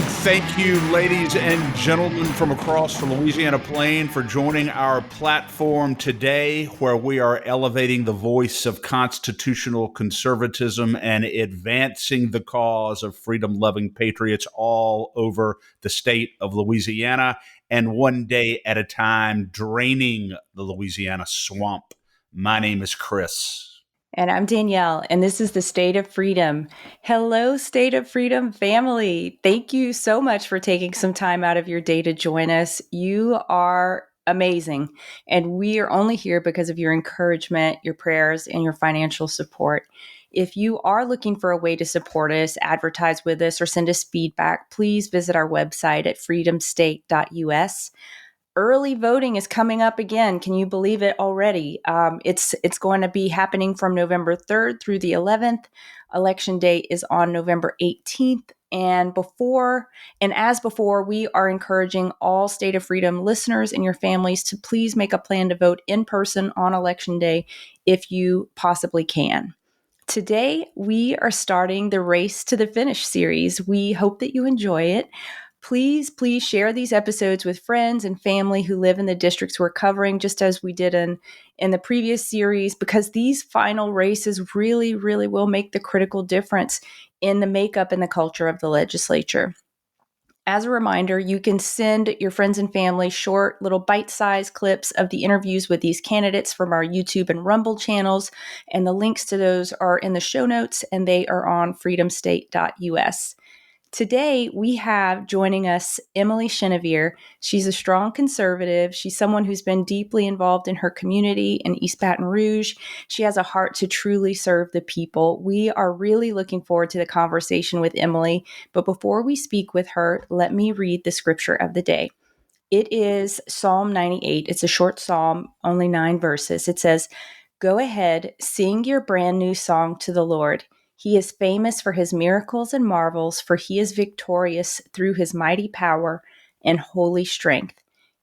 Thank you, ladies and gentlemen from across the Louisiana plain, for joining our platform today, where we are elevating the voice of constitutional conservatism and advancing the cause of freedom-loving patriots all over the state of Louisiana, and one day at a time, draining the Louisiana swamp. My name is Chris. And I'm Danielle, and this is the State of Freedom. Hello, State of Freedom family. Thank you so much for taking some time out of your day to join us. You are amazing, and we are only here because of your encouragement, your prayers, and your financial support. If you are looking for a way to support us, advertise with us, or send us feedback, please visit our website at freedomstate.us. Early voting is coming up again. Can you believe it already? It's going to be happening from November 3rd through the 11th. Election day is on November 18th. And as before, we are encouraging all State of Freedom listeners and your families to please make a plan to vote in person on Election day if you possibly can. Today, we are starting the Race to the Finish series. We hope that you enjoy it. Please share these episodes with friends and family who live in the districts we're covering, just as we did in the previous series, because these final races really, really will make the critical difference in the makeup and the culture of the legislature. As a reminder, you can send your friends and family short little bite-sized clips of the interviews with these candidates from our YouTube and Rumble channels, and the links to those are in the show notes, and they are on freedomstate.us. Today, we have joining us Emily Chenevert. She's a strong conservative. She's someone who's been deeply involved in her community in East Baton Rouge. She has a heart to truly serve the people. We are really looking forward to the conversation with Emily. But before we speak with her, let me read the scripture of the day. It is Psalm 98. It's a short psalm, only 9 verses. It says, "Go ahead, sing your brand new song to the Lord. He is famous for his miracles and marvels, for he is victorious through his mighty power and holy strength.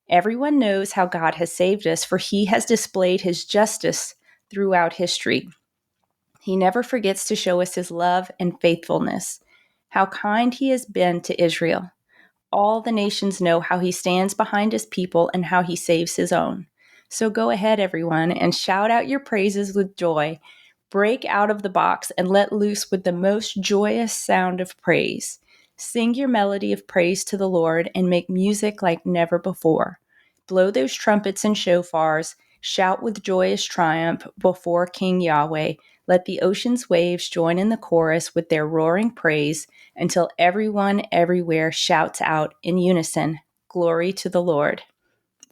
Everyone knows how God has saved us, for he has displayed his justice throughout history. He never forgets to show us his love and faithfulness. How kind he has been to Israel. All the nations know how he stands behind his people and how he saves his own. So go ahead, everyone, and shout out your praises with joy. Break out of the box and let loose with the most joyous sound of praise. Sing your melody of praise to the Lord and make music like never before. Blow those trumpets and shofars. Shout with joyous triumph before King Yahweh. Let the ocean's waves join in the chorus with their roaring praise until everyone everywhere shouts out in unison, Glory to the Lord.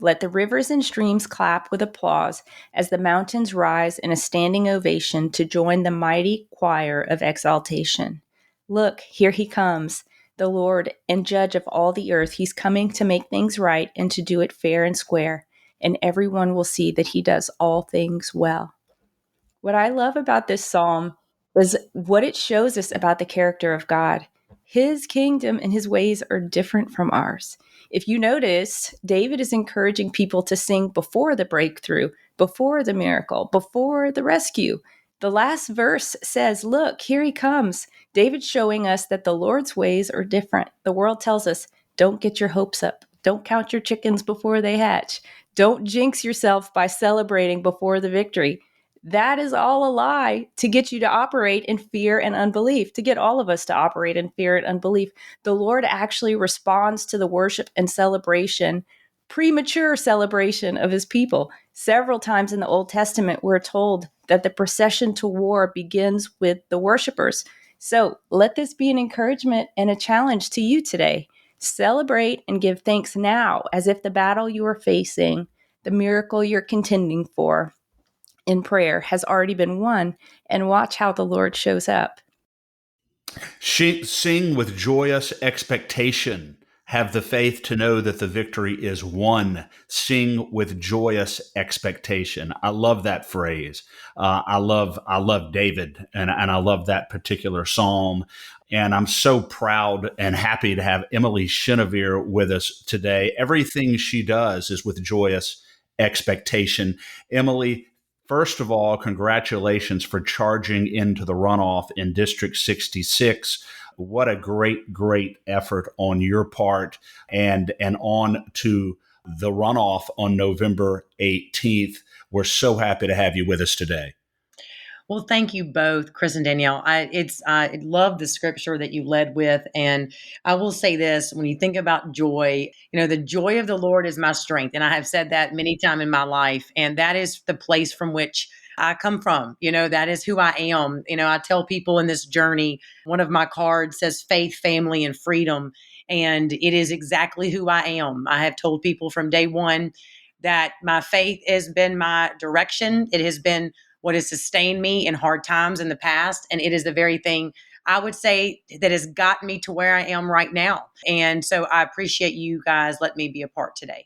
Let the rivers and streams clap with applause as the mountains rise in a standing ovation to join the mighty choir of exaltation. Look, here he comes, the Lord and judge of all the earth. He's coming to make things right and to do it fair and square, and everyone will see that he does all things well." What I love about this psalm is what it shows us about the character of God. His kingdom and his ways are different from ours. If you notice, David is encouraging people to sing before the breakthrough, before the miracle, before the rescue. The last verse says, "Look, here he comes." David's showing us that the Lord's ways are different. The world tells us, don't get your hopes up. Don't count your chickens before they hatch. Don't jinx yourself by celebrating before the victory. That is all a lie to get you to operate in fear and unbelief, to get all of us to operate in fear and unbelief. The Lord actually responds to the worship and celebration, premature celebration of his people. Several times in the Old Testament, we're told that the procession to war begins with the worshipers. So let this be an encouragement and a challenge to you today. Celebrate and give thanks now, as if the battle you are facing, the miracle you're contending for, in prayer has already been won, and watch how the Lord shows up. Sing with joyous expectation. Have the faith to know that the victory is won. Sing with joyous expectation. I love that phrase. I love David, and I love that particular psalm. And I'm so proud and happy to have Emily Chenevert with us today. Everything she does is with joyous expectation. Emily, first of all, congratulations for charging into the runoff in District 66. What a great effort on your part, and on to the runoff on November 18th. We're so happy to have you with us today. Well, thank you both, Chris and Danielle. I love the scripture that you led with, and I will say this: when you think about joy, the joy of the Lord is my strength, and I have said that many times in my life, and that is the place from which I come from. That is who I am. I tell people in this journey, one of my cards says faith, family, and freedom, and it is exactly who I am. I have told people from day one that my faith has been my direction. It has been what has sustained me in hard times in the past. And it is the very thing I would say that has gotten me to where I am right now. And so I appreciate you guys letting me be a part today.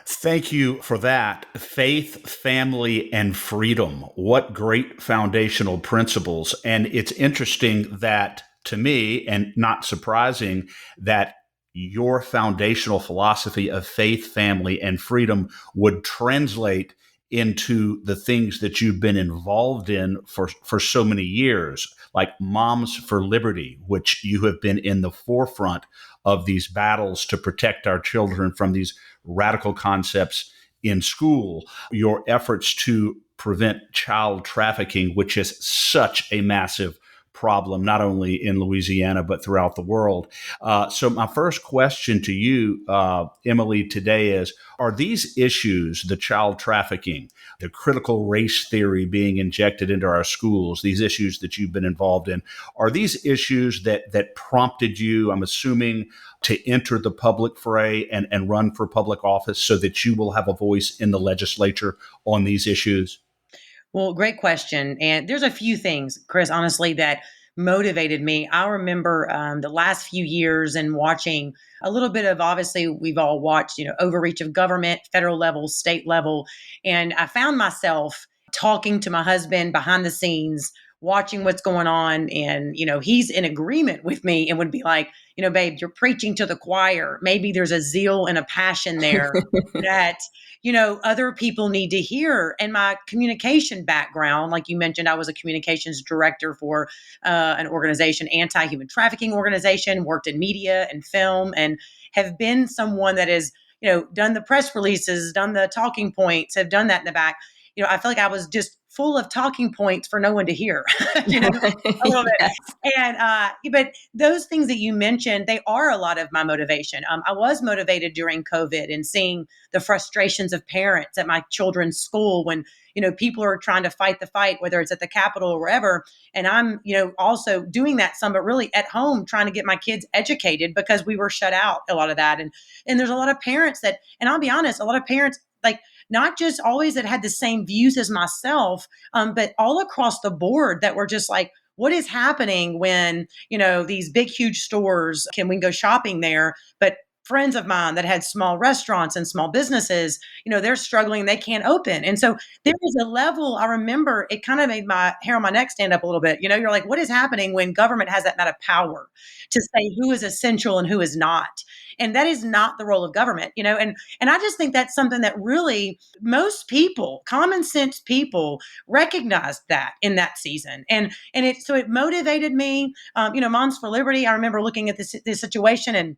Thank you for that. Faith, family, and freedom. What great foundational principles. And it's interesting that, to me, and not surprising, that your foundational philosophy of faith, family, and freedom would translate into the things that you've been involved in for so many years, like Moms for Liberty, which you have been in the forefront of these battles to protect our children from these radical concepts in school, your efforts to prevent child trafficking, which is such a massive problem, not only in Louisiana, but throughout the world. So my first question to you, Emily, today is, are these issues, the child trafficking, the critical race theory being injected into our schools, these issues that you've been involved in, are these issues that prompted you, I'm assuming, to enter the public fray and run for public office so that you will have a voice in the legislature on these issues? Well, great question. And there's a few things, Chris, honestly, that motivated me. I remember the last few years and watching a little bit of, obviously, we've all watched, overreach of government, federal level, state level. And I found myself talking to my husband behind the scenes, watching what's going on. And, he's in agreement with me and would be like, babe, you're preaching to the choir. Maybe there's a zeal and a passion there that other people need to hear. And my communication background, like you mentioned, I was a communications director for an organization, anti-human trafficking organization, worked in media and film, and have been someone that has, done the press releases, done the talking points, have done that in the back. I feel like I was just full of talking points for no one to hear, a little bit. And, but those things that you mentioned, they are a lot of my motivation. I was motivated during COVID and seeing the frustrations of parents at my children's school when, people are trying to fight the fight, whether it's at the Capitol or wherever. And I'm, also doing that some, but really at home trying to get my kids educated because we were shut out a lot of that. And there's a lot of parents that, and I'll be honest, a lot of parents, like, not just always that had the same views as myself, but all across the board that were just like, what is happening when, these big, huge stores we can go shopping there, but friends of mine that had small restaurants and small businesses, they're struggling, they can't open. And so there was a level, I remember it kind of made my hair on my neck stand up a little bit. You're like, what is happening when government has that amount of power to say who is essential and who is not? And that is not the role of government, and I just think that's something that really most people, common sense people, recognized that in that season. And it motivated me. Moms for Liberty, I remember looking at this situation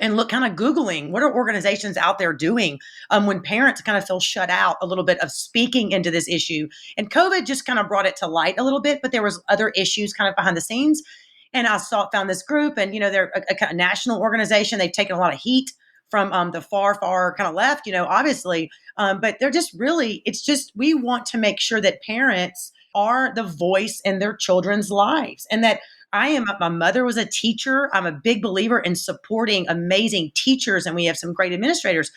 and look, kind of Googling what are organizations out there doing when parents kind of feel shut out a little bit of speaking into this issue. And COVID just kind of brought it to light a little bit, but there was other issues kind of behind the scenes. And I found this group, and they're a kind of national organization. They've taken a lot of heat from the far kind of left, obviously. But they're just really, it's just, we want to make sure that parents are the voice in their children's lives, and that my mother was a teacher. I'm a big believer in supporting amazing teachers, and we have some great administrators.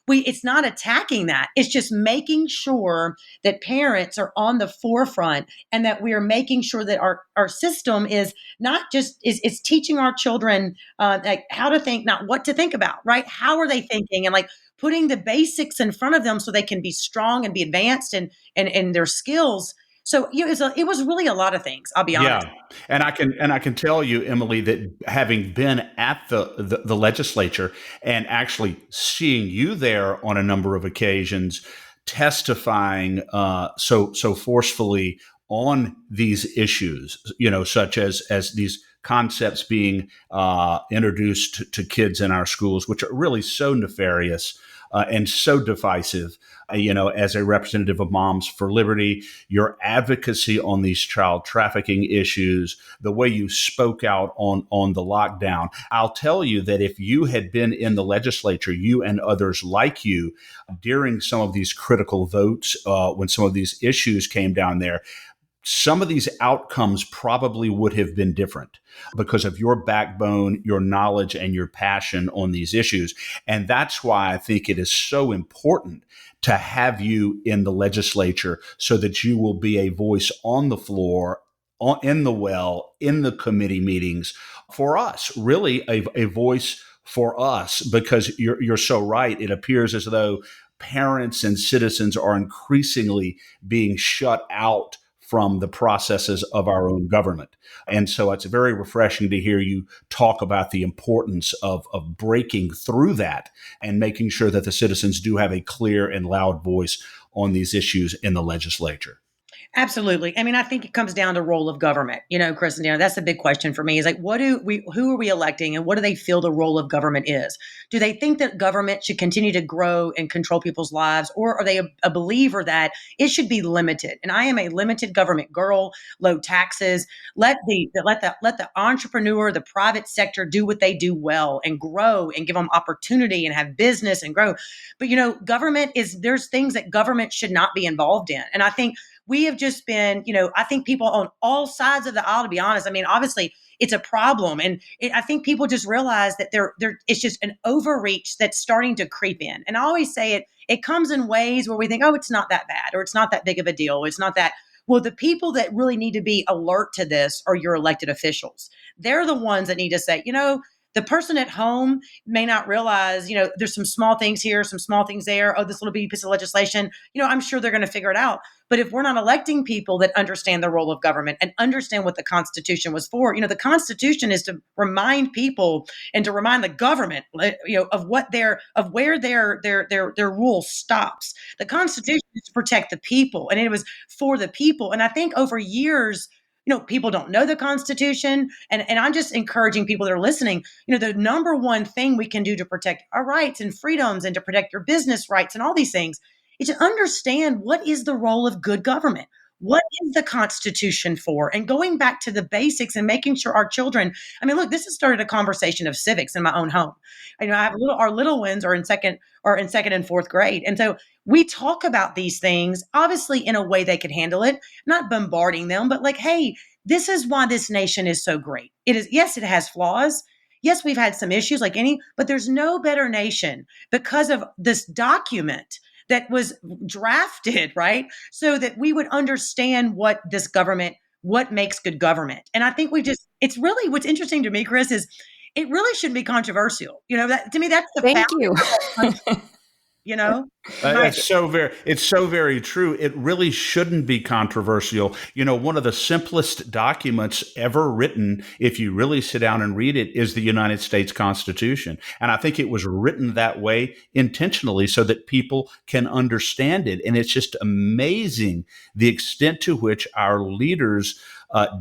It's not attacking that. It's just making sure that parents are on the forefront, and that we are making sure that our system is not just is teaching our children like how to think, not what to think about, right? How are they thinking? And like putting the basics in front of them so they can be strong and be advanced and their skills. So it was really a lot of things. I'll be honest. Yeah, and I can tell you, Emily, that having been at the legislature and actually seeing you there on a number of occasions, testifying so forcefully on these issues, such as these concepts being introduced to kids in our schools, which are really so nefarious and so divisive. As a representative of Moms for Liberty, your advocacy on these child trafficking issues, the way you spoke out on the lockdown. I'll tell you that if you had been in the legislature, you and others like you, during some of these critical votes, when some of these issues came down there, some of these outcomes probably would have been different because of your backbone, your knowledge, and your passion on these issues. And that's why I think it is so important to have you in the legislature so that you will be a voice on the floor, in the well, in the committee meetings for us, really a voice for us, because you're so right. It appears as though parents and citizens are increasingly being shut out from the processes of our own government. And so it's very refreshing to hear you talk about the importance of breaking through that and making sure that the citizens do have a clear and loud voice on these issues in the legislature. Absolutely. I mean, I think it comes down to role of government. Chris and Danielle, that's the big question for me is like, who are we electing and what do they feel the role of government is? Do they think that government should continue to grow and control people's lives, or are they a believer that it should be limited? And I am a limited government girl, low taxes. Let the entrepreneur, the private sector do what they do well and grow and give them opportunity and have business and grow. But, there's things that government should not be involved in. And I think we have just been, I think people on all sides of the aisle, to be honest, I mean, obviously it's a problem. And I think people just realize that it's just an overreach that's starting to creep in. And I always say it comes in ways where we think, oh, it's not that bad, or it's not that big of a deal. It's not that. Well, the people that really need to be alert to this are your elected officials. They're the ones that need to say, the person at home may not realize, there's some small things here, some small things there. Oh, this little bitty piece of legislation, I'm sure they're going to figure it out. But if we're not electing people that understand the role of government and understand what the Constitution was for, the Constitution is to remind people and to remind the government, of where their rule stops. The Constitution is to protect the people, and it was for the people. And I think over years, people don't know the Constitution. And I'm just encouraging people that are listening, the number one thing we can do to protect our rights and freedoms and to protect your business rights and all these things is to understand what is the role of good government. What is the Constitution for? And going back to the basics and making sure our children, I mean, look, this has started a conversation of civics in my own home. I have our little ones are in second and fourth grade. And so we talk about these things, obviously in a way they can handle it, not bombarding them, but like, hey, this is why this nation is so great. It is, yes, it has flaws. Yes, we've had some issues like but there's no better nation because of this document that was drafted, right? So that we would understand what makes good government. And I think it's really, what's interesting to me, Chris, is it really shouldn't be controversial. That to me, that's the Thank you. It's so very true. It really shouldn't be controversial. One of the simplest documents ever written, if you really sit down and read it, is the United States Constitution. And I think it was written that way intentionally so that people can understand it. And it's just amazing the extent to which our leaders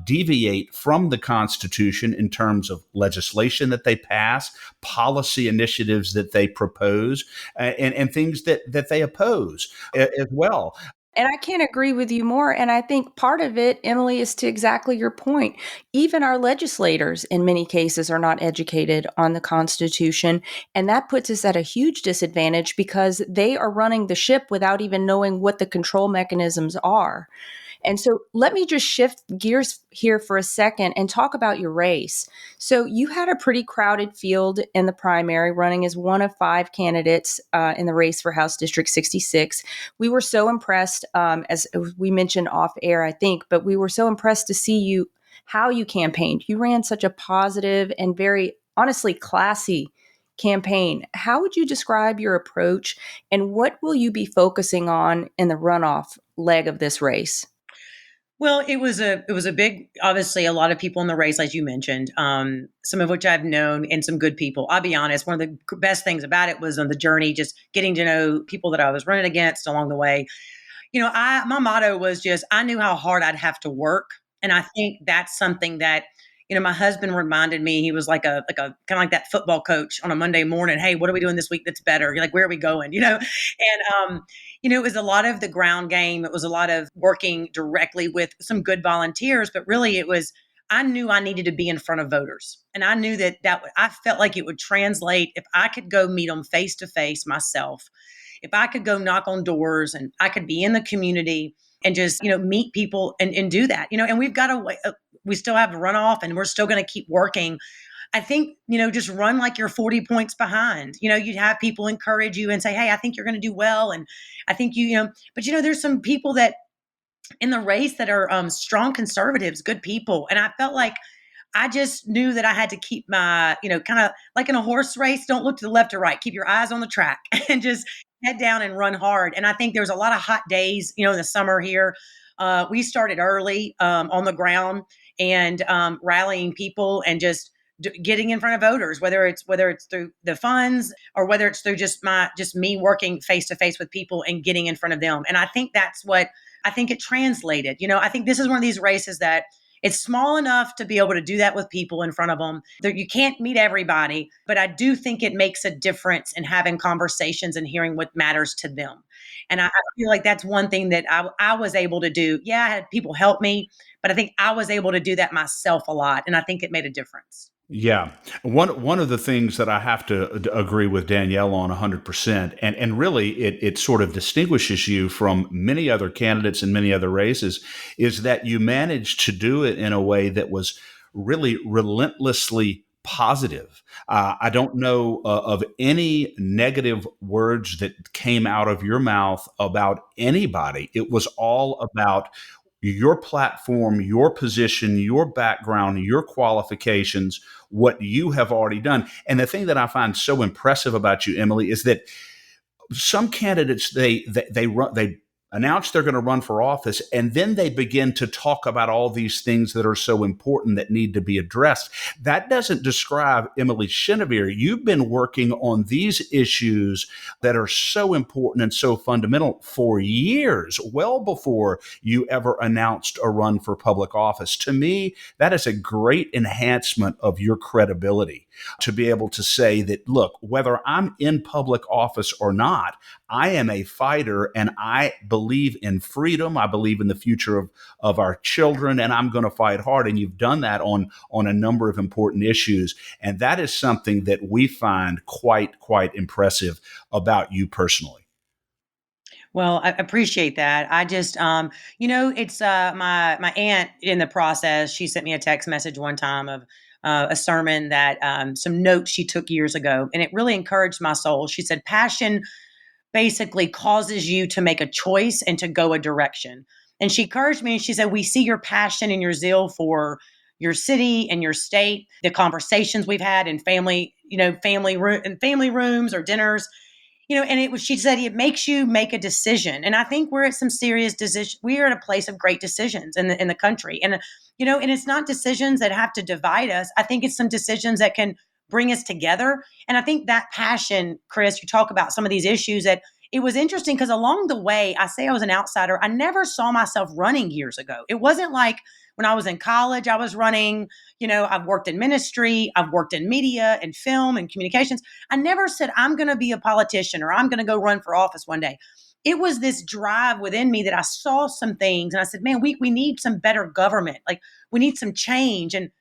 deviate from the Constitution in terms of legislation that they pass, policy initiatives that they propose, and things that they oppose as well. And I can't agree with you more. And I think part of it, Emily, is to exactly your point. Even our legislators, in many cases, are not educated on the Constitution. And that puts us at a huge disadvantage because they are running the ship without even knowing what the control mechanisms are. And so let me just shift gears here for a second and talk about your race. So you had a pretty crowded field in the primary, running as one of 5 candidates in the race for House District 66. We were so impressed, as we mentioned off air, I think, but we were so impressed to see how you campaigned. You ran such a positive and very honestly classy campaign. How would you describe your approach, and what will you be focusing on in the runoff leg of this race? Well, it was a big, obviously a lot of people in the race, as you mentioned, some of which I've known, and some good people. I'll be honest, one of the best things about it was on the journey, just getting to know people that I was running against along the way. My motto was just, I knew how hard I'd have to work. And I think that's something that, my husband reminded me, he was like a kind of like that football coach on a Monday morning. Hey, what are we doing this week that's better? You're like, where are we going? It was a lot of the ground game. It was a lot of working directly with some good volunteers, but really I knew I needed to be in front of voters. And I knew that I felt like it would translate if I could go meet them face to face myself, if I could go knock on doors and I could be in the community and just, meet people and do that, and we've got we still have a runoff and we're still going to keep working. I think, just run like you're 40 points behind. You'd have people encourage you and say, hey, I think you're going to do well. And I think but there's some people that in the race that are strong conservatives, good people. And I felt like I just knew that I had to keep my, kind of like in a horse race, don't look to the left or right. Keep your eyes on the track and just head down and run hard. And I think there was a lot of hot days, in the summer here. We started early on the ground and rallying people and just getting in front of voters, whether it's through the funds or whether it's through just me working face to face with people and getting in front of them. And I think that's what I think it translated. I think this is one of these races that it's small enough to be able to do that with people in front of them. You can't meet everybody, but I do think it makes a difference in having conversations and hearing what matters to them. And I feel like that's one thing that I was able to do. Yeah, I had people help me, but I think I was able to do that myself a lot. And I think it made a difference. Yeah. One of the things that I have to agree with Danielle on 100%, and really it sort of distinguishes you from many other candidates in many other races, is that you managed to do it in a way that was really relentlessly positive. I don't know of any negative words that came out of your mouth about anybody. It was all about your platform, your position, your background, your qualifications, what you have already done. And the thing that I find so impressive about you, Emily, is that some candidates they announce they're going to run for office, and then they begin to talk about all these things that are so important that need to be addressed. That doesn't describe Emily Chenevert. You've been working on these issues that are so important and so fundamental for years, well before you ever announced a run for public office. To me, that is a great enhancement of your credibility to be able to say that, look, whether I'm in public office or not, I am a fighter and I believe in freedom. I believe in the future of our children, and I'm going to fight hard. And you've done that on a number of important issues. And that is something that we find quite impressive about you personally. Well, I appreciate that. I just, it's my aunt in the process. She sent me a text message one time of a sermon that some notes she took years ago, and it really encouraged my soul. She said, "Passion basically causes you to make a choice and to go a direction." And she encouraged me and she said, "We see your passion and your zeal for your city and your state, the conversations we've had in family rooms or dinners, and she said, it makes you make a decision." And I think we're at some serious decision. We are at a place of great decisions in the country. And, and it's not decisions that have to divide us. I think it's some decisions that can bring us together. And I think that passion, Chris, you talk about some of these issues that it was interesting because along the way, I say I was an outsider. I never saw myself running years ago. It wasn't like when I was in college, I was running. I've worked in ministry, I've worked in media and film and communications. I never said I'm going to be a politician or I'm going to go run for office one day. It was this drive within me that I saw some things and I said, man, we need some better government. Like we need some change. And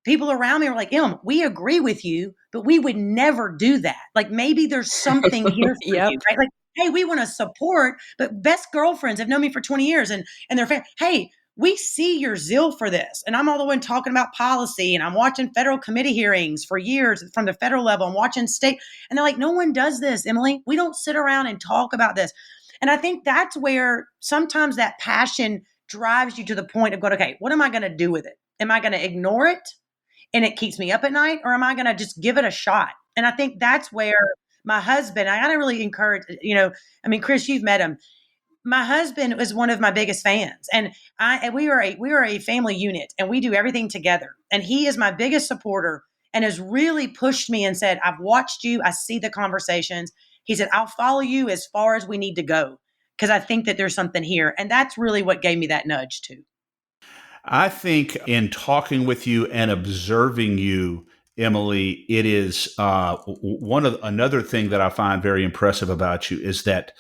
people around me were like, we agree with you, but we would never do that. Like maybe there's something here for Yep. you, right? Like, hey, we want to support, but best girlfriends have known me for 20 years and their family. Hey, we see your zeal for this. And I'm all the one talking about policy and I'm watching federal committee hearings for years from the federal level. I'm watching state. And they're like, no one does this, Emily. We don't sit around and talk about this. And I think that's where sometimes that passion drives you to the point of going, okay, what am I going to do with it? Am I going to ignore it and it keeps me up at night? Or am I going to just give it a shot? And I think that's where my husband, I got to really encourage, Chris, you've met him. My husband was one of my biggest fans, and we are a family unit, and we do everything together. And he is my biggest supporter, and has really pushed me and said, "I've watched you. I see the conversations." He said, "I'll follow you as far as we need to go because I think that there's something here," and that's really what gave me that nudge too. I think in talking with you and observing you, Emily, it is one of another thing that I find very impressive about you is that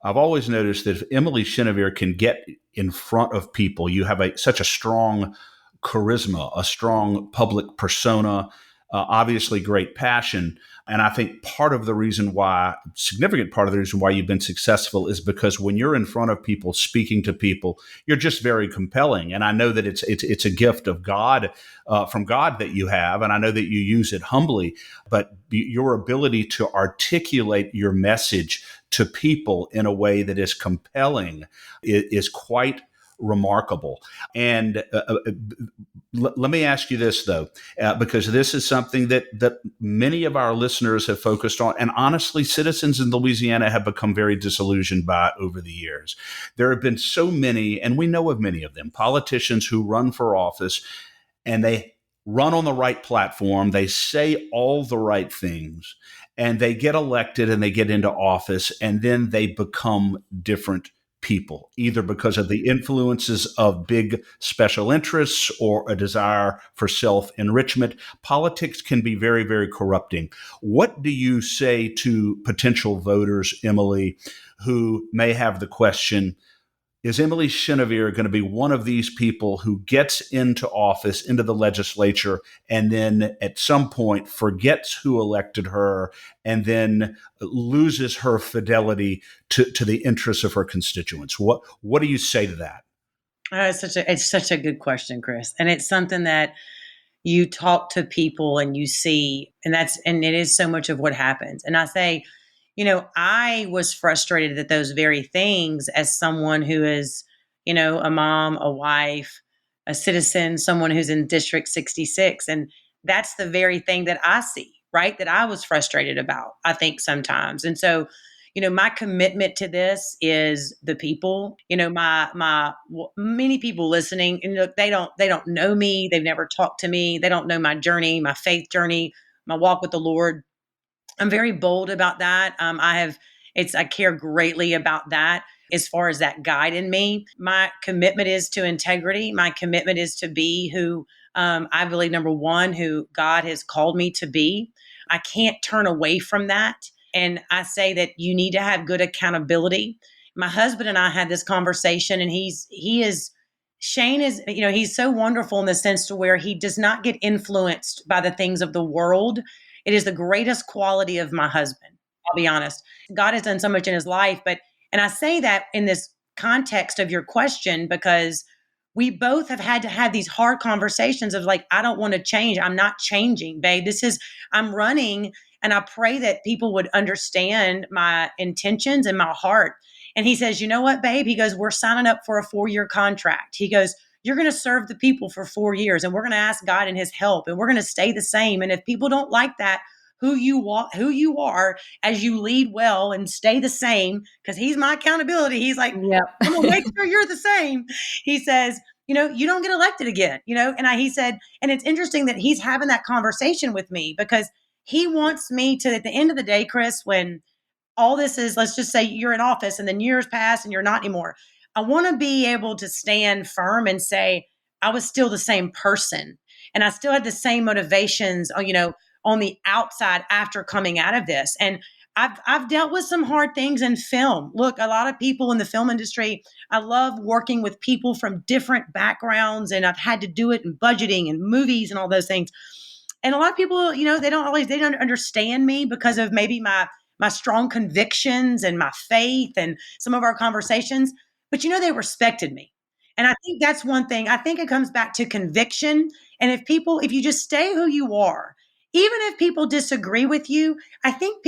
I've always noticed that if Emily Chenevert can get in front of people, you have such a strong charisma, a strong public persona, obviously great passion. And I think significant part of the reason why you've been successful is because when you're in front of people, speaking to people, you're just very compelling. And I know that it's a gift of God, from God that you have, and I know that you use it humbly. But your ability to articulate your message to people in a way that is compelling is quite remarkable. And let me ask you this, though, because this is something that many of our listeners have focused on. And honestly, citizens in Louisiana have become very disillusioned by over the years. There have been so many, and we know of many of them, politicians who run for office and they run on the right platform. They say all the right things and they get elected and they get into office and then they become different people, either because of the influences of big special interests or a desire for self-enrichment. Politics can be very, very corrupting. What do you say to potential voters, Emily, who may have the question, is Emily Chenevert going to be one of these people who gets into office, into the legislature, and then at some point forgets who elected her and then loses her fidelity to the interests of her constituents? What do you say to that? It's such a good question, Chris, and it's something that you talk to people and you see, and it is so much of what happens. And I say, I was frustrated at those very things as someone who is, a mom, a wife, a citizen, someone who's in District 66. And that's the very thing that I see, right? That I was frustrated about, I think sometimes. And so, my commitment to this is the people. Many people listening, and look, they don't know me, they've never talked to me, they don't know my journey, my faith journey, my walk with the Lord. I'm very bold about that. I care greatly about that as far as that guide in me. My commitment is to integrity. My commitment is to be who I believe, number one, who God has called me to be. I can't turn away from that. And I say that you need to have good accountability. My husband and I had this conversation, and Shane is, he's so wonderful in the sense to where he does not get influenced by the things of the world. It is the greatest quality of my husband. I'll be honest. God has done so much in his life, and I say that in this context of your question because we both have had to have these hard conversations of like, I don't want to change. I'm not changing, babe. I'm running, and I pray that people would understand my intentions and my heart. And he says, you know what, babe? He goes, we're signing up for a 4-year contract. He goes, you're going to serve the people for 4 years, and we're going to ask God and his help, and we're going to stay the same. And if people don't like that, who you are as you lead well and stay the same, because he's my accountability. He's like, Yep. I'm going to make sure you're the same. He says, you don't get elected again, he said, and it's interesting that he's having that conversation with me because he wants me to, at the end of the day, Chris, when all this is, let's just say you're in office and then years pass and you're not anymore. I want to be able to stand firm and say, I was still the same person and I still had the same motivations, on the outside after coming out of this. And I've dealt with some hard things in film. Look, a lot of people in the film industry, I love working with people from different backgrounds, and I've had to do it in budgeting and movies and all those things. And a lot of people, they don't understand me because of maybe my strong convictions and my faith and some of our conversations, but they respected me. And I think that's one thing. I think it comes back to conviction. And if you just stay who you are, even if people disagree with you, I think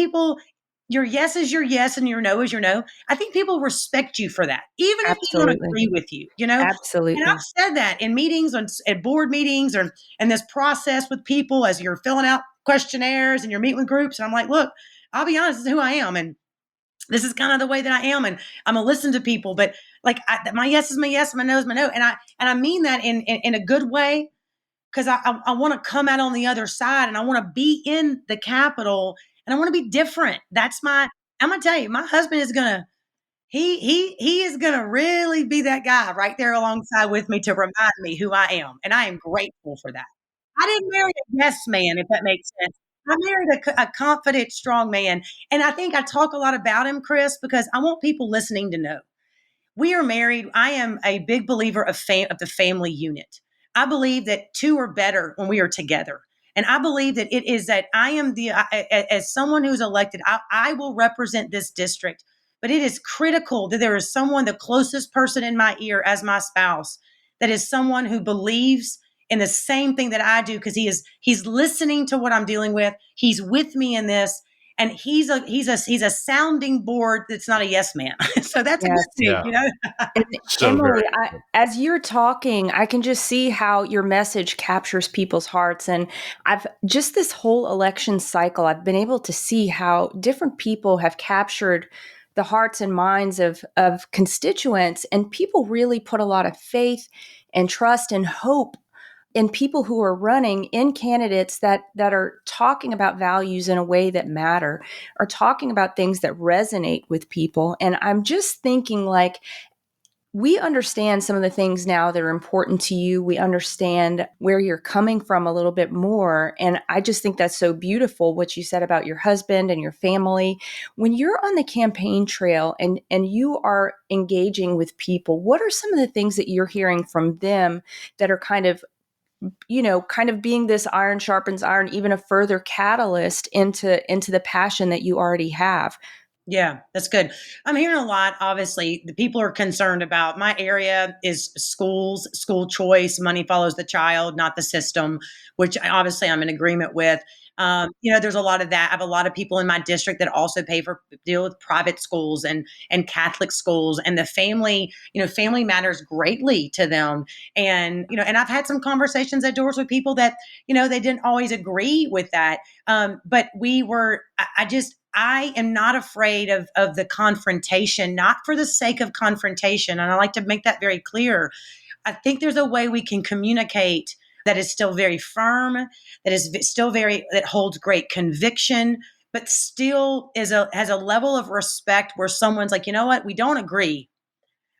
your yes is your yes and your no is your no. I think people respect you for that, even if they don't Absolutely. agree with you, And Absolutely. I've said that in meetings, at board meetings, or in this process with people as you're filling out questionnaires and you're meeting with groups. And I'm like, look, I'll be honest, this is who I am. And this is kind of the way that I am. And I'm going to listen to people, but like my yes is my yes, my no is my no. And I mean that in a good way, because I want to come out on the other side and I want to be in the Capitol and I want to be different. I'm going to tell you, my husband is going to, he is going to really be that guy right there alongside with me to remind me who I am, and I am grateful for that. I didn't marry a yes man, if that makes sense. I married a confident, strong man, and I think I talk a lot about him, Chris, because I want people listening to know we are married. I am a big believer of the family unit. I believe that two are better when we are together. And I believe that it is that I am as someone who's elected, I will represent this district. But it is critical that there is someone, the closest person in my ear as my spouse, that is someone who believes in the same thing that I do, because he's listening to what I'm dealing with. He's with me in this, and he's a sounding board that's not a yes man. So that's a good Yes. thing, Yeah. And So Emily, very good. as you're talking, I can just see how your message captures people's hearts. And I've just this whole election cycle, I've been able to see how different people have captured the hearts and minds of constituents. And people really put a lot of faith and trust and hope in people who are running, in candidates that are talking about values in a way that matter, are talking about things that resonate with people. And I'm just thinking, like, we understand some of the things now that are important to you. We understand where you're coming from a little bit more. And I just think that's so beautiful what you said about your husband and your family. When you're on the campaign trail and you are engaging with people, what are some of the things that you're hearing from them that are kind of being this iron sharpens iron, even a further catalyst into the passion that you already have? Yeah, that's good. I'm hearing a lot. Obviously, the people are concerned about my area is schools, school choice. Money follows the child, not the system, which obviously I'm in agreement with. There's a lot of that. I have a lot of people in my district that also deal with private schools and Catholic schools, and the family. Family matters greatly to them. And I've had some conversations at doors with people that they didn't always agree with that. But we were. I am not afraid of the confrontation, not for the sake of confrontation. And I like to make that very clear. I think there's a way we can communicate that is still very firm, that holds great conviction, but still has a level of respect where someone's like, you know what, we don't agree,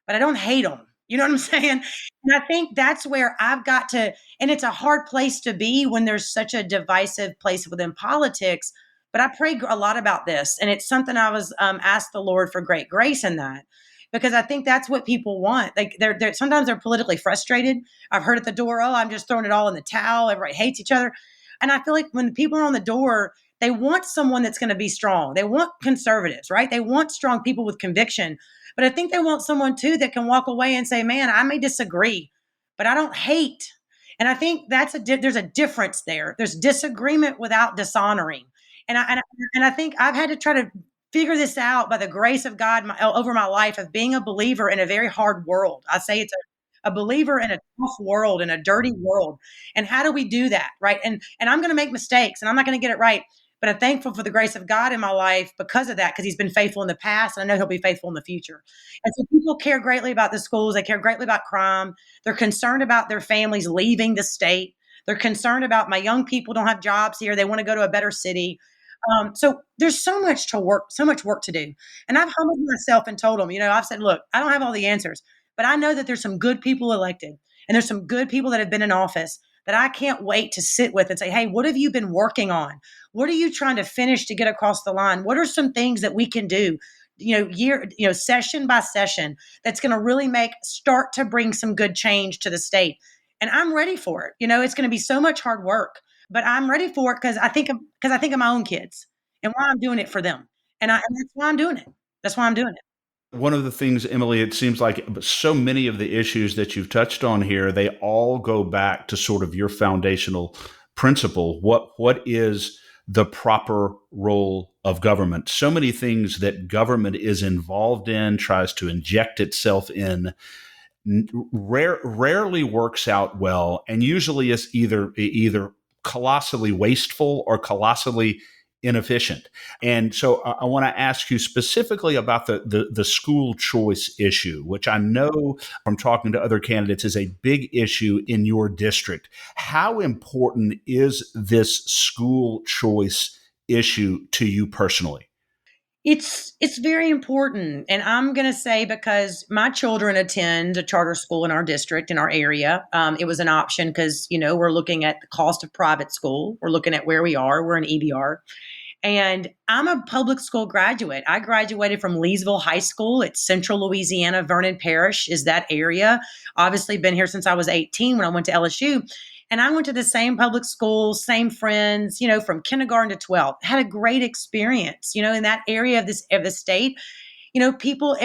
but I don't hate them. You know what I'm saying? And I think that's where I've got to, and it's a hard place to be when there's such a divisive place within politics. But I pray a lot about this, and it's something I was asked the Lord for great grace in that, because I think that's what people want. Like they're sometimes they're politically frustrated. I've heard at the door, "Oh, I'm just throwing it all in the towel. Everybody hates each other," and I feel like when the people are on the door, they want someone that's going to be strong. They want conservatives, right? They want strong people with conviction, but I think they want someone too that can walk away and say, "Man, I may disagree, but I don't hate." And I think there's a difference there. There's disagreement without dishonoring. And I think I've had to try to figure this out by the grace of God over my life of being a believer in a very hard world. I say it's a believer in a tough world, in a dirty world. And how do we do that? Right. And I'm going to make mistakes and I'm not going to get it right. But I'm thankful for the grace of God in my life because of that, because he's been faithful in the past. And I know he'll be faithful in the future. And so people care greatly about the schools. They care greatly about crime. They're concerned about their families leaving the state. They're concerned about my young people don't have jobs here. They want to go to a better city. So there's so much work to do. And I've humbled myself and told them, I've said, look, I don't have all the answers, but I know that there's some good people elected and there's some good people that have been in office that I can't wait to sit with and say, hey, what have you been working on? What are you trying to finish to get across the line? What are some things that we can do, session by session, that's going to really start to bring some good change to the state? And I'm ready for it. It's going to be so much hard work, but I'm ready for it because I think of my own kids and why I'm doing it for them. And that's why I'm doing it. That's why I'm doing it. One of the things, Emily, it seems like so many of the issues that you've touched on here, they all go back to sort of your foundational principle. What is the proper role of government? So many things that government is involved in, tries to inject itself in, rarely works out well, and usually is either colossally wasteful or colossally inefficient. And so I want to ask you specifically about the school choice issue, which I know from talking to other candidates is a big issue in your district. How important is this school choice issue to you personally? It's very important. And I'm going to say, because my children attend a charter school in our district, in our area, it was an option because, we're looking at the cost of private school. We're looking at where we are. We're in EBR. And I'm a public school graduate. I graduated from Leesville High School. It's Central Louisiana. Vernon Parish is that area. Obviously, been here since I was 18 when I went to LSU. And I went to the same public school, same friends, from kindergarten to 12. Had a great experience, in that area of the state. People,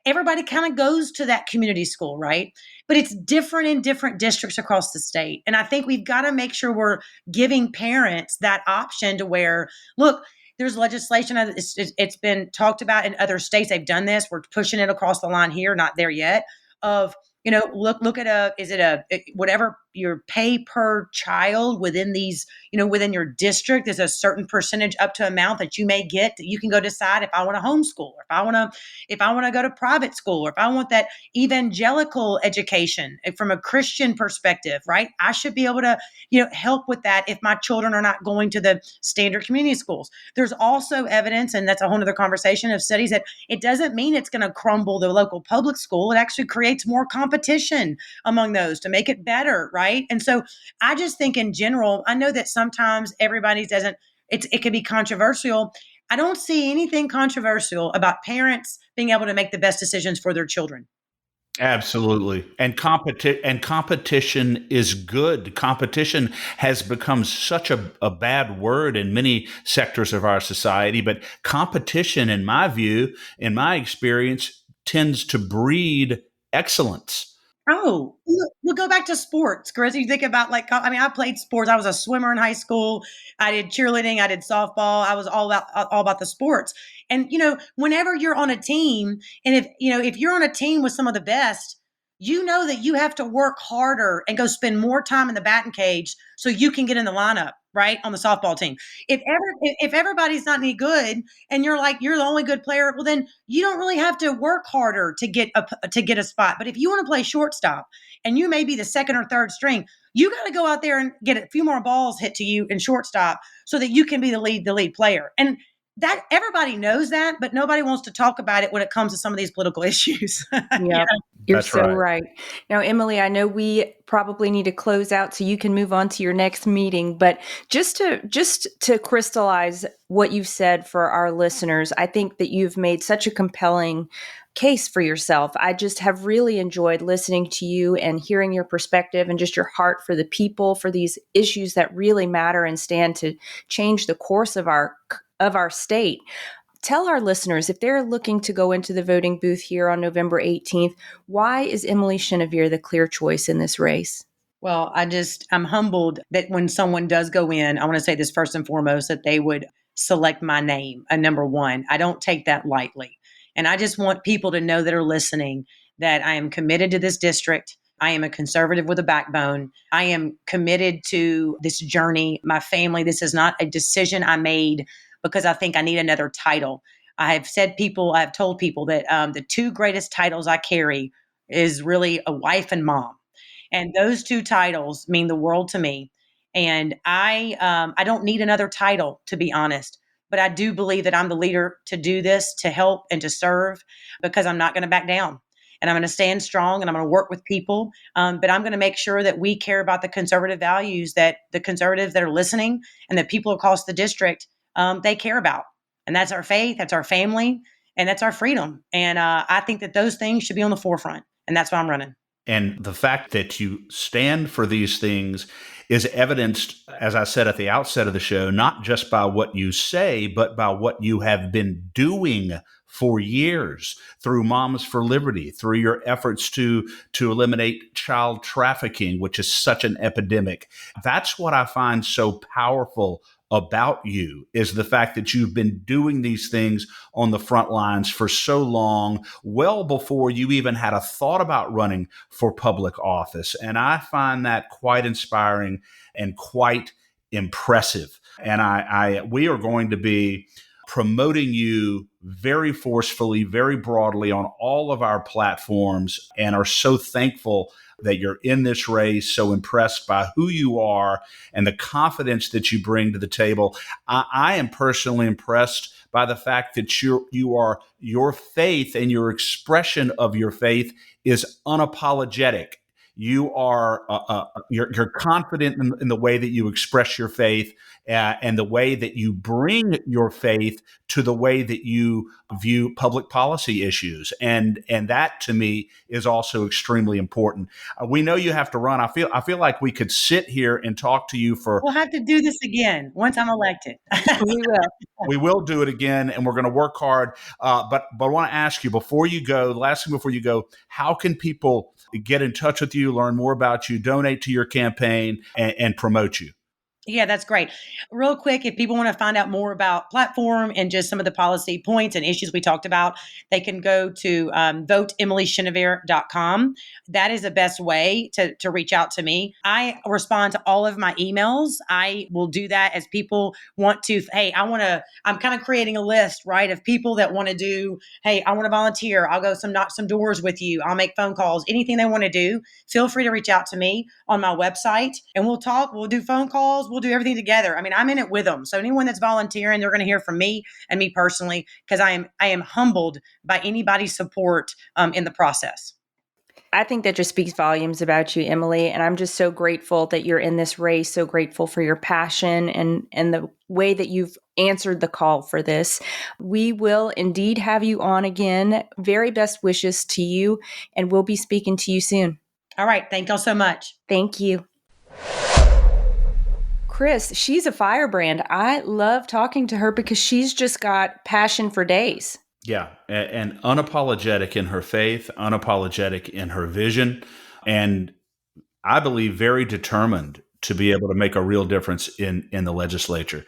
everybody kind of goes to that community school, right? But it's different in different districts across the state. And I think we've got to make sure we're giving parents that option to where, look, there's legislation. It's been talked about in other states. They've done this. We're pushing it across the line here, not there yet, of, look at whatever your pay per child within these, within your district, there's a certain percentage up to amount that you may get that you can go decide if I want to homeschool, or if I want to go to private school, or if I want that evangelical education from a Christian perspective, right? I should be able to, help with that if my children are not going to the standard community schools. There's also evidence, and that's a whole other conversation, of studies that it doesn't mean it's going to crumble the local public school. It actually creates more competition among those to make it better, right? And so I just think in general, I know that sometimes everybody doesn't, it can be controversial. I don't see anything controversial about parents being able to make the best decisions for their children. Absolutely. And competition is good. Competition has become such a bad word in many sectors of our society, but competition, in my view, in my experience, tends to breed excellence. Oh, we'll go back to sports, Chris. You think about, I played sports. I was a swimmer in high school. I did cheerleading. I did softball. I was all about the sports. And, whenever you're on a team, and if you're on a team with some of the best, you know that you have to work harder and go spend more time in the batting cage so you can get in the lineup, right, on the softball team. If everybody's not any good and you're the only good player, well, then you don't really have to work harder to get a spot. But if you want to play shortstop and you may be the second or third string, you got to go out there and get a few more balls hit to you in shortstop so that you can be the lead player. And that everybody knows that, but nobody wants to talk about it when it comes to some of these political issues. Yeah, you're That's so right. right. Now, Emily, I know we probably need to close out so you can move on to your next meeting, but just to crystallize what you've said for our listeners, I think that you've made such a compelling case for yourself. I just have really enjoyed listening to you and hearing your perspective and just your heart for the people, for these issues that really matter and stand to change the course of our state. Tell our listeners, if they're looking to go into the voting booth here on November 18th, why is Emily Chenevert the clear choice in this race? Well, I'm humbled that when someone does go in, I want to say this first and foremost, that they would select my name, a number one. I don't take that lightly. And I just want people to know that are listening that I am committed to this district. I am a conservative with a backbone. I am committed to this journey, my family. This is not a decision I made because I think I need another title. I have told people that the two greatest titles I carry is really a wife and mom. And those two titles mean the world to me. And I don't need another title, to be honest. But I do believe that I'm the leader to do this, to help and to serve, because I'm not going to back down. And I'm going to stand strong and I'm going to work with people. But I'm going to make sure that we care about the conservative values that the conservatives that are listening and that people across the district, they care about. And that's our faith, that's our family, and that's our freedom. And I think that those things should be on the forefront. And that's why I'm running. And the fact that you stand for these things is evidenced, as I said at the outset of the show, not just by what you say, but by what you have been doing for years through Moms for Liberty, through your efforts to eliminate child trafficking, which is such an epidemic. That's what I find so powerful about you, is the fact that you've been doing these things on the front lines for so long, well before you even had a thought about running for public office. And I find that quite inspiring and quite impressive. And we are going to be promoting you very forcefully, very broadly on all of our platforms, and are so thankful that you're in this race, so impressed by who you are and the confidence that you bring to the table. I am personally impressed by the fact that your faith and your expression of your faith is unapologetic. You're confident in the way that you express your faith, and the way that you bring your faith to the way that you view public policy issues, and that to me is also extremely important. We know you have to run. I feel like we could sit here and talk to you for. We'll have to do this again once I'm elected. We will. We will do it again, and we're going to work hard. But I want to ask you before you go. The last thing before you go, how can people get in touch with you, learn more about you, donate to your campaign, and promote you? Yeah, that's great. Real quick, if people want to find out more about platform and just some of the policy points and issues we talked about, they can go to voteemilychenevert.com. That is the best way to reach out to me. I respond to all of my emails. I will do that as people want to, hey, I'm kind of creating a list, right, of people that want to do, hey, I want to volunteer. I'll go knock some doors with you. I'll make phone calls, anything they want to do. Feel free to reach out to me on my website and we'll talk. We'll do phone calls. We'll do everything together. I mean, I'm in it with them. So anyone that's volunteering, they're going to hear from me and me personally, because I am humbled by anybody's support in the process. I think that just speaks volumes about you, Emily. And I'm just so grateful that you're in this race, so grateful for your passion and the way that you've answered the call for this. We will indeed have you on again. Very best wishes to you, and we'll be speaking to you soon. All right. Thank y'all so much. Thank you. Chris, she's a firebrand. I love talking to her because she's just got passion for days. Yeah, and unapologetic in her faith, unapologetic in her vision, and I believe very determined to be able to make a real difference in the legislature.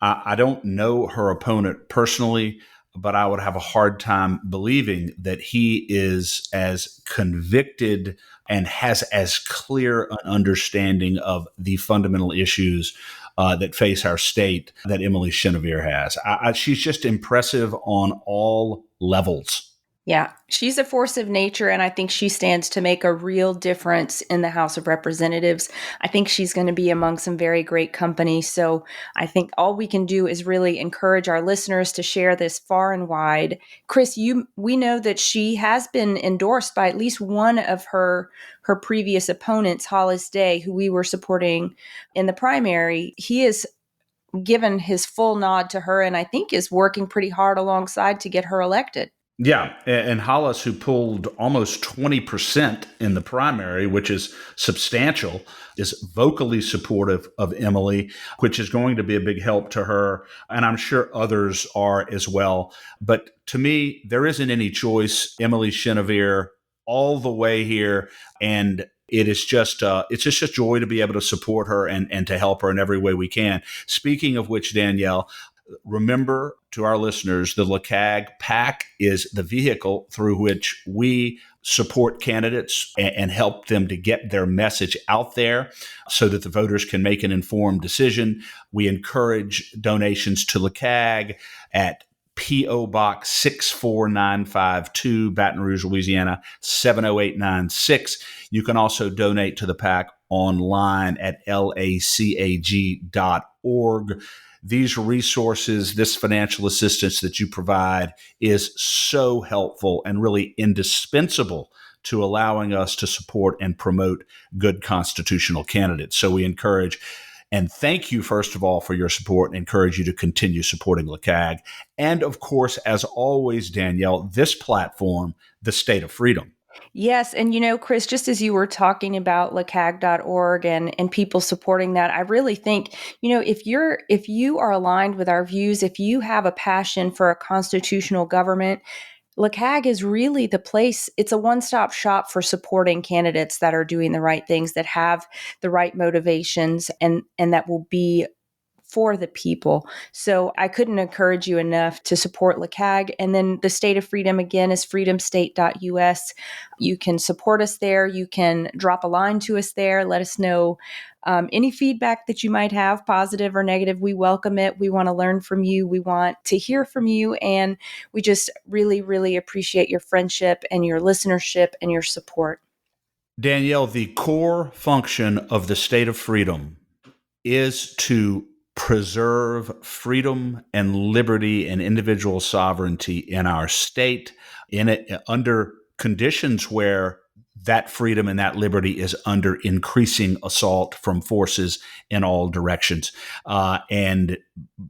I don't know her opponent personally, but I would have a hard time believing that he is as convicted and has as clear an understanding of the fundamental issues that face our state that Emily Chenevert has. She's just impressive on all levels. Yeah, she's a force of nature, and I think she stands to make a real difference in the House of Representatives. I think she's going to be among some very great company. So I think all we can do is really encourage our listeners to share this far and wide. Chris, we know that she has been endorsed by at least one of her previous opponents, Hollis Day, who we were supporting in the primary. He has given his full nod to her, and I think is working pretty hard alongside to get her elected. Yeah, and Hollis, who pulled almost 20% in the primary, which is substantial, is vocally supportive of Emily, which is going to be a big help to her. And I'm sure others are as well. But to me, there isn't any choice. Emily Chenevert all the way here. And it is just it's just a joy to be able to support her and to help her in every way we can. Speaking of which, Danielle, remember to our listeners, the LeCag PAC is the vehicle through which we support candidates and help them to get their message out there so that the voters can make an informed decision. We encourage donations to LeCag at P.O. Box 64952, Baton Rouge, Louisiana, 70896. You can also donate to the PAC online at lacag.org. These resources, this financial assistance that you provide is so helpful and really indispensable to allowing us to support and promote good constitutional candidates. So we encourage and thank you, first of all, for your support and encourage you to continue supporting LeCag. And of course, as always, Danielle, this platform, the State of Freedom. Yes. And, Chris, just as you were talking about lacag.org and people supporting that, I really think, if you are aligned with our views, if you have a passion for a constitutional government, LeCag is really the place. It's a one-stop shop for supporting candidates that are doing the right things, that have the right motivations, and that will be for the people. So I couldn't encourage you enough to support LeCag. And then the State of Freedom, again, is freedomstate.us. You can support us there. You can drop a line to us there. Let us know any feedback that you might have, positive or negative. We welcome it. We want to learn from you. We want to hear from you. And we just really, really appreciate your friendship and your listenership and your support. Danielle, the core function of the State of Freedom is to preserve freedom and liberty and individual sovereignty in our state under conditions where that freedom and that liberty is under increasing assault from forces in all directions. And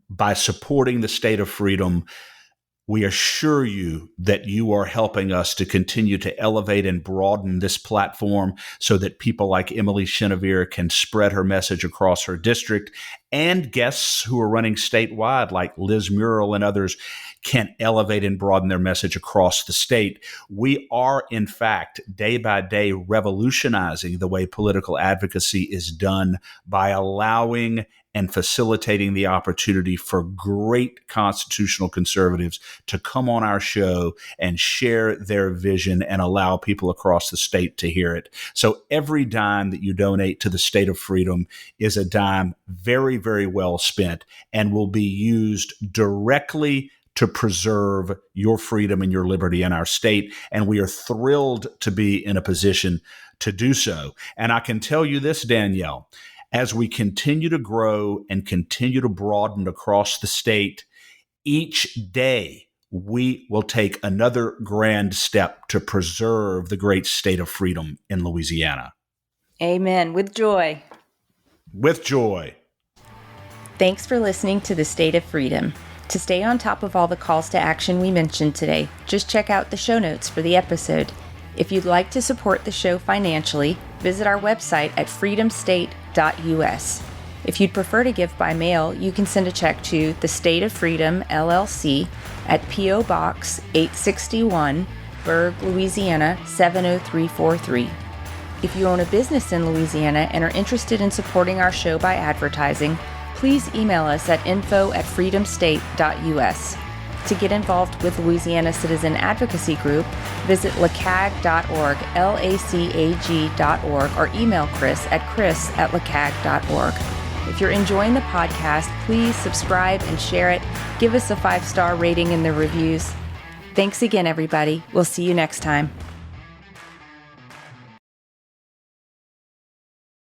by supporting the State of Freedom, we assure you that you are helping us to continue to elevate and broaden this platform so that people like Emily Chenevert can spread her message across her district, and guests who are running statewide like Liz Muriel and others can elevate and broaden their message across the state. We are, in fact, day by day revolutionizing the way political advocacy is done by allowing and facilitating the opportunity for great constitutional conservatives to come on our show and share their vision and allow people across the state to hear it. So every dime that you donate to the State of Freedom is a dime very, very well spent and will be used directly to preserve your freedom and your liberty in our state. And we are thrilled to be in a position to do so. And I can tell you this, Danielle, as we continue to grow and continue to broaden across the state, each day we will take another grand step to preserve the great State of Freedom in Louisiana. Amen. With joy. With joy. Thanks for listening to the State of Freedom. To stay on top of all the calls to action we mentioned today, just check out the show notes for the episode. If you'd like to support the show financially, visit our website at freedomstate.us. If you'd prefer to give by mail, you can send a check to the State of Freedom, LLC at P.O. Box 861, Berg, Louisiana 70343. If you own a business in Louisiana and are interested in supporting our show by advertising, please email us at info@freedomstate.us. To get involved with Louisiana Citizen Advocacy Group, visit lacag.org, LACAG.org, or email Chris at chris@lacag.org. If you're enjoying the podcast, please subscribe and share it. Give us a 5-star rating in the reviews. Thanks again, everybody. We'll see you next time.